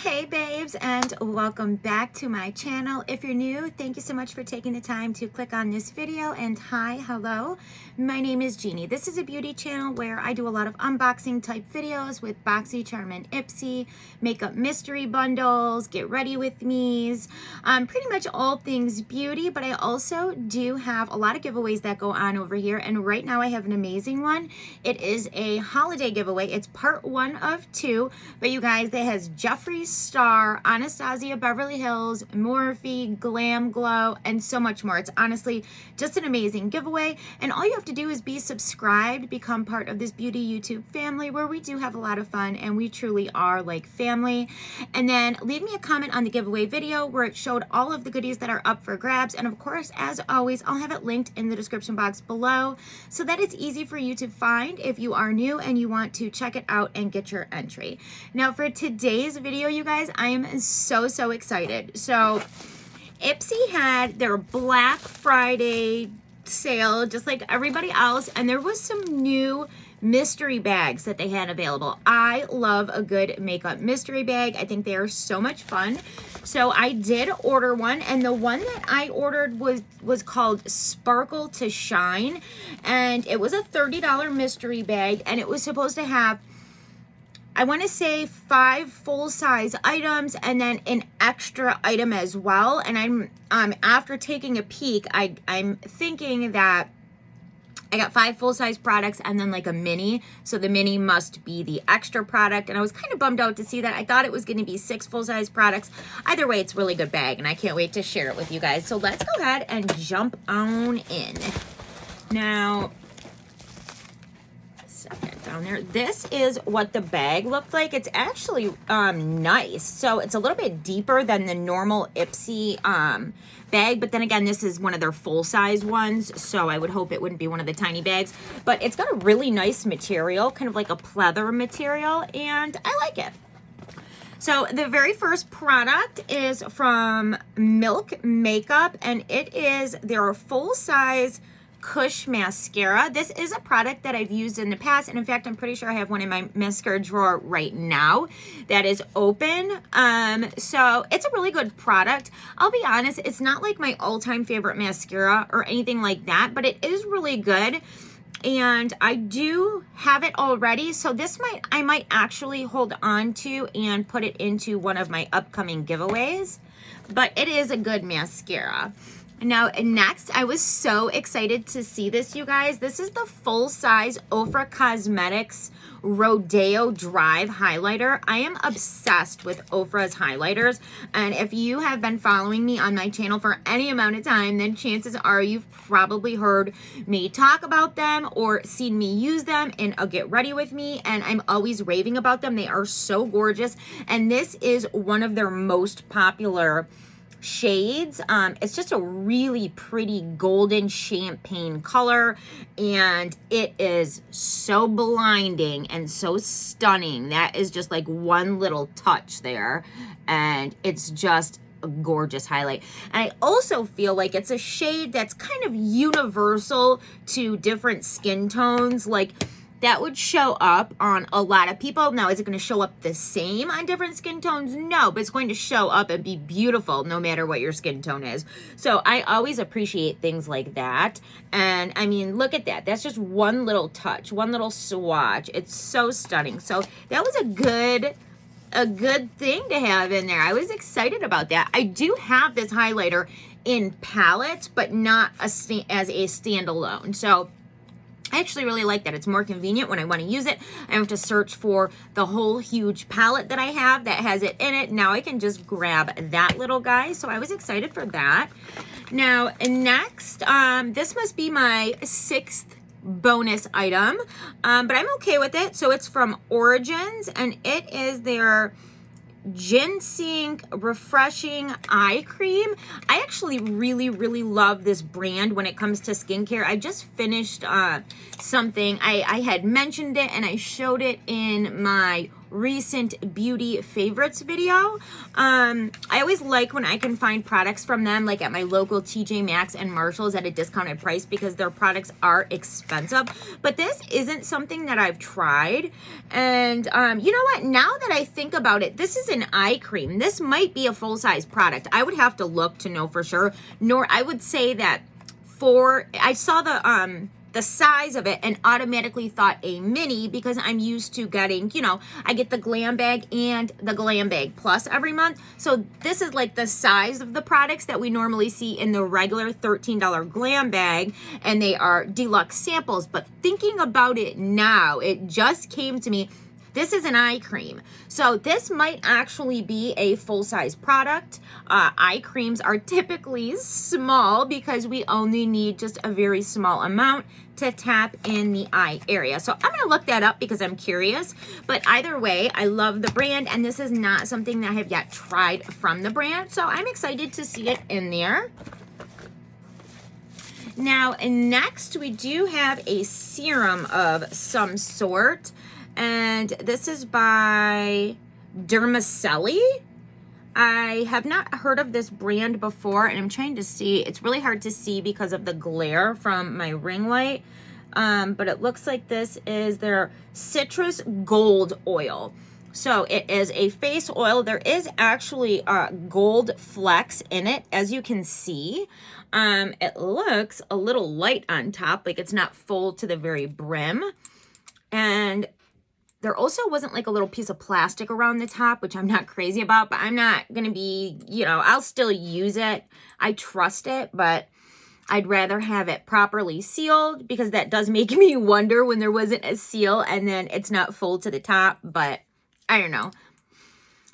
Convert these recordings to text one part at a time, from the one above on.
Hey babes, and welcome back to my channel. If you're new, thank you so much for taking the time to click on this video. And hi, hello, my name is Jeannie. This is a beauty channel where I do a lot of unboxing type videos with BoxyCharm and Ipsy, makeup mystery bundles, get ready with me's, pretty much all things beauty. But I also do have a lot of giveaways that go on over here, and right now I have an amazing one. It is a holiday giveaway. It's part 1 of 2, but you guys, that has Jeffree Star, Anastasia Beverly Hills, Morphe, Glam Glow, and so much more. It's honestly just an amazing giveaway, and all you have to do is be subscribed, become part of this beauty YouTube family where we do have a lot of fun and we truly are like family. And then leave me a comment on the giveaway video where it showed all of the goodies that are up for grabs, and of course, as always, I'll have it linked in the description box below so that it's easy for you to find if you are new and you want to check it out and get your entry. Now for today's video, you guys, I am so excited. So Ipsy had their Black Friday sale just like everybody else, and there was some new mystery bags that they had available. I love a good makeup mystery bag. I think they are so much fun. So I did order one, and the one that I ordered was called Sparkle to Shine, and it was a $30 mystery bag, and it was supposed to have, I want to say, 5 full-size items and then an extra item as well. And I'm after taking a peek, I'm thinking that I got 5 full-size products and then like a mini. So the mini must be the extra product. And I was kind of bummed out to see that. I thought it was going to be 6 full-size products. Either way, it's a really good bag, and I can't wait to share it with you guys. So let's go ahead and jump on in. Now, set that down there. This is what the bag looked like. It's actually nice. So it's a little bit deeper than the normal Ipsy bag, but then again, this is one of their full-size ones, so I would hope it wouldn't be one of the tiny bags. But it's got a really nice material, kind of like a pleather material, and I like it. So the very first product is from Milk Makeup, and it is their full-size Kush mascara. This is a product that I've used in the past, and in fact, I'm pretty sure I have one in my mascara drawer right now that is open. So it's a really good product. I'll be honest, it's not like my all-time favorite mascara or anything like that, but it is really good. And I do have it already, so I might actually hold on to and put it into one of my upcoming giveaways. But it is a good mascara. Now, next, I was so excited to see this, you guys. This is the full-size Ofra Cosmetics Rodeo Drive Highlighter. I am obsessed with Ofra's highlighters, and if you have been following me on my channel for any amount of time, then chances are you've probably heard me talk about them or seen me use them in a Get Ready With Me, and I'm always raving about them. They are so gorgeous, and this is one of their most popular shades. It's just a really pretty golden champagne color, and it is so blinding and so stunning. That is just like one little touch there, and it's just a gorgeous highlight. And I also feel like it's a shade that's kind of universal to different skin tones. Like, that would show up on a lot of people. Now, is it going to show up the same on different skin tones? No, but it's going to show up and be beautiful no matter what your skin tone is. So I always appreciate things like that. And I mean, look at that. That's just one little touch, one little swatch. It's so stunning. So that was a good thing to have in there. I was excited about that. I do have this highlighter in palette, but not as a standalone. So I actually really like that. It's more convenient when I want to use it. I don't have to search for the whole huge palette that I have that has it in it. Now I can just grab that little guy. So I was excited for that. Now, next, this must be my 6th bonus item, but I'm okay with it. So it's from Origins, and it is their Ginseng Refreshing Eye Cream. I actually really love this brand when it comes to skincare. I just finished something. I had mentioned it and I showed it in my recent beauty favorites video. I always like when I can find products from them, like at my local TJ Maxx and Marshalls at a discounted price, because their products are expensive. But this isn't something that I've tried. And you know what? Now that I think about it, this is an eye cream. This might be a full-size product. I would have to look to know for sure. Nor I would say that I saw the size of it and automatically thought a mini, because I'm used to getting, you know, I get the Glam Bag and the Glam Bag Plus every month. So this is like the size of the products that we normally see in the regular $13 Glam Bag, and they are deluxe samples. But thinking about it now, it just came to me, this is an eye cream. So this might actually be a full-size product. Eye creams are typically small because we only need just a very small amount to tap in the eye area. So I'm gonna look that up because I'm curious. But either way, I love the brand, and this is not something that I have yet tried from the brand. So I'm excited to see it in there. Now, next we do have a serum of some sort. And this is by Dermacelli. I have not heard of this brand before, and I'm trying to see. It's really hard to see because of the glare from my ring light. But it looks like this is their citrus gold oil. So it is a face oil. There is actually gold flecks in it, as you can see. It looks a little light on top, like it's not full to the very brim. And there also wasn't like a little piece of plastic around the top, which I'm not crazy about, but I'm not going to be, you know, I'll still use it. I trust it, but I'd rather have it properly sealed, because that does make me wonder when there wasn't a seal and then it's not full to the top, but I don't know.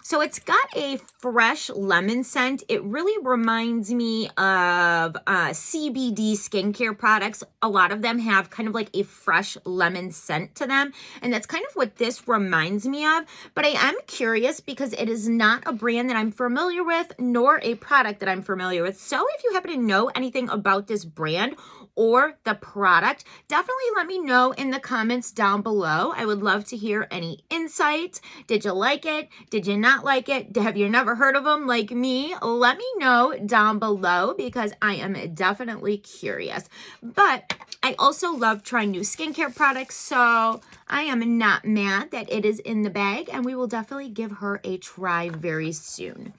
So it's got a fresh lemon scent. It really reminds me of CBD skincare products. A lot of them have kind of like a fresh lemon scent to them. And that's kind of what this reminds me of. But I am curious because it is not a brand that I'm familiar with, nor a product that I'm familiar with. So if you happen to know anything about this brand or the product, definitely let me know in the comments down below. I would love to hear any insights. Did you like it? Did you not like it? Have you never heard of them like me? Let me know down below, because I am definitely curious. But I also love trying new skincare products, so I am not mad that it is in the bag, and we will definitely give her a try very soon.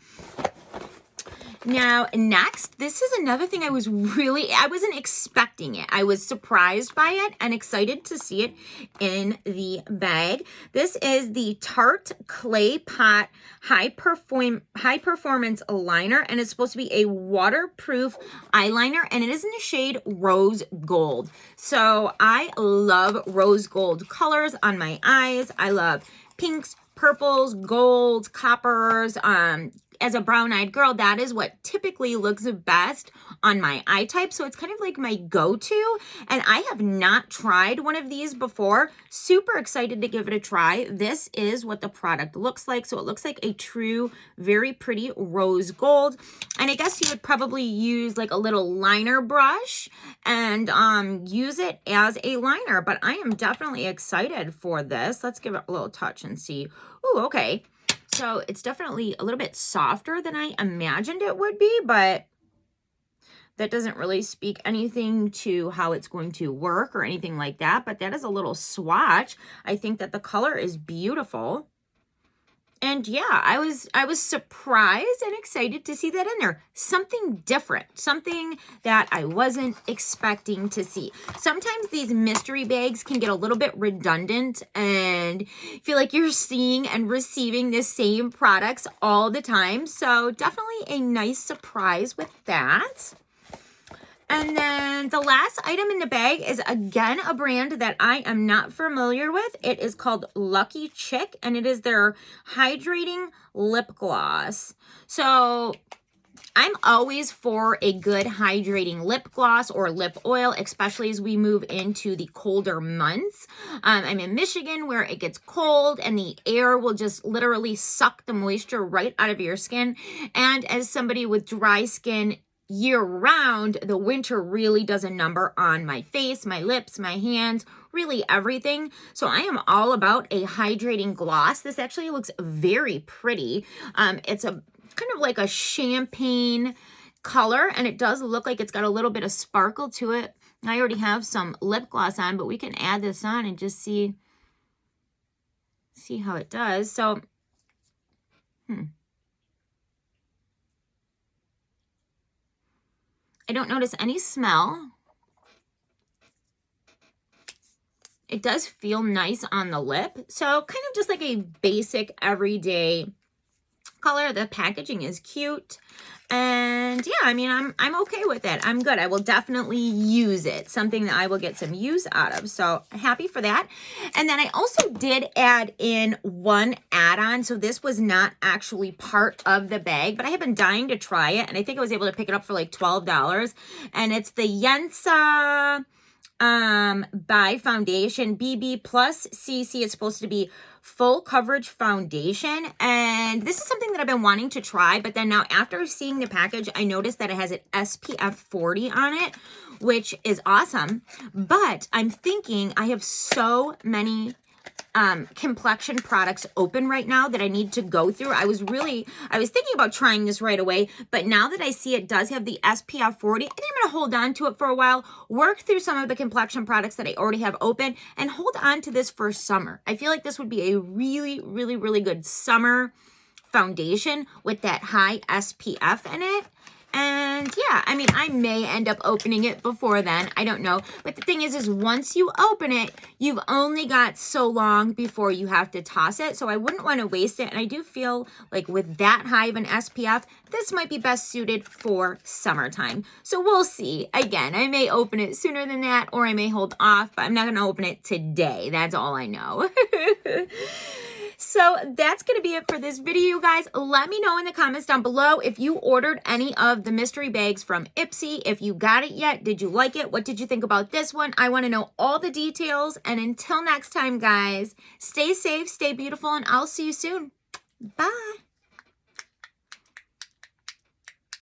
Now, next, this is another thing I wasn't expecting it. I was surprised by it and excited to see it in the bag. This is the Tarte Clay Pot High Performance Eyeliner, and it's supposed to be a waterproof eyeliner, and it is in the shade Rose Gold. So I love rose gold colors on my eyes. I love pinks, purples, golds, coppers. As a brown-eyed girl, that is what typically looks best on my eye type. So it's kind of like my go-to. And I have not tried one of these before. Super excited to give it a try. This is what the product looks like. So it looks like a true, very pretty rose gold. And I guess you would probably use like a little liner brush and use it as a liner. But I am definitely excited for this. Let's give it a little touch and see. Ooh, okay. So it's definitely a little bit softer than I imagined it would be, but that doesn't really speak anything to how it's going to work or anything like that. But that is a little swatch. I think that the color is beautiful. And yeah, I was surprised and excited to see that in there. Something different, something that I wasn't expecting to see. Sometimes these mystery bags can get a little bit redundant and feel like you're seeing and receiving the same products all the time. So definitely a nice surprise with that. And then the last item in the bag is, again, a brand that I am not familiar with. It is called Lucky Chick, and it is their hydrating lip gloss. So I'm always for a good hydrating lip gloss or lip oil, especially as we move into the colder months. I'm in Michigan, where it gets cold and the air will just literally suck the moisture right out of your skin. And as somebody with dry skin, year round, the winter really does a number on my face, my lips, my hands, really everything. So I am all about a hydrating gloss. This actually looks very pretty. It's a kind of like a champagne color, and it does look like it's got a little bit of sparkle to it. I already have some lip gloss on, but we can add this on and just see how it does. So, I don't notice any smell. It does feel nice on the lip. So kind of just like a basic everyday color. The packaging is cute. And yeah, I mean, I'm okay with it. I'm good. I will definitely use it. Something that I will get some use out of. So happy for that. And then I also did add in one add-on. So this was not actually part of the bag, but I have been dying to try it. And I think I was able to pick it up for like $12. And it's the Yensa by Foundation BB plus CC. It's supposed to be full coverage foundation, and this is something that I've been wanting to try, but then now after seeing the package, I noticed that it has an SPF 40 on it, which is awesome. But I'm thinking I have so many complexion products open right now that I need to go through. I was thinking about trying this right away, but now that I see it does have the SPF 40, I think I'm going to hold on to it for a while, work through some of the complexion products that I already have open, and hold on to this for summer. I feel like this would be a really, really, really good summer foundation with that high SPF in it. And yeah, I mean, I may end up opening it before then. I don't know. But the thing is once you open it, you've only got so long before you have to toss it. So I wouldn't want to waste it. And I do feel like with that high of an SPF, this might be best suited for summertime. So we'll see. Again, I may open it sooner than that, or I may hold off, but I'm not going to open it today. That's all I know. So that's going to be it for this video, you guys. Let me know in the comments down below if you ordered any of the mystery bags from Ipsy. If you got it yet, did you like it? What did you think about this one? I want to know all the details. And until next time, guys, stay safe, stay beautiful, and I'll see you soon. Bye.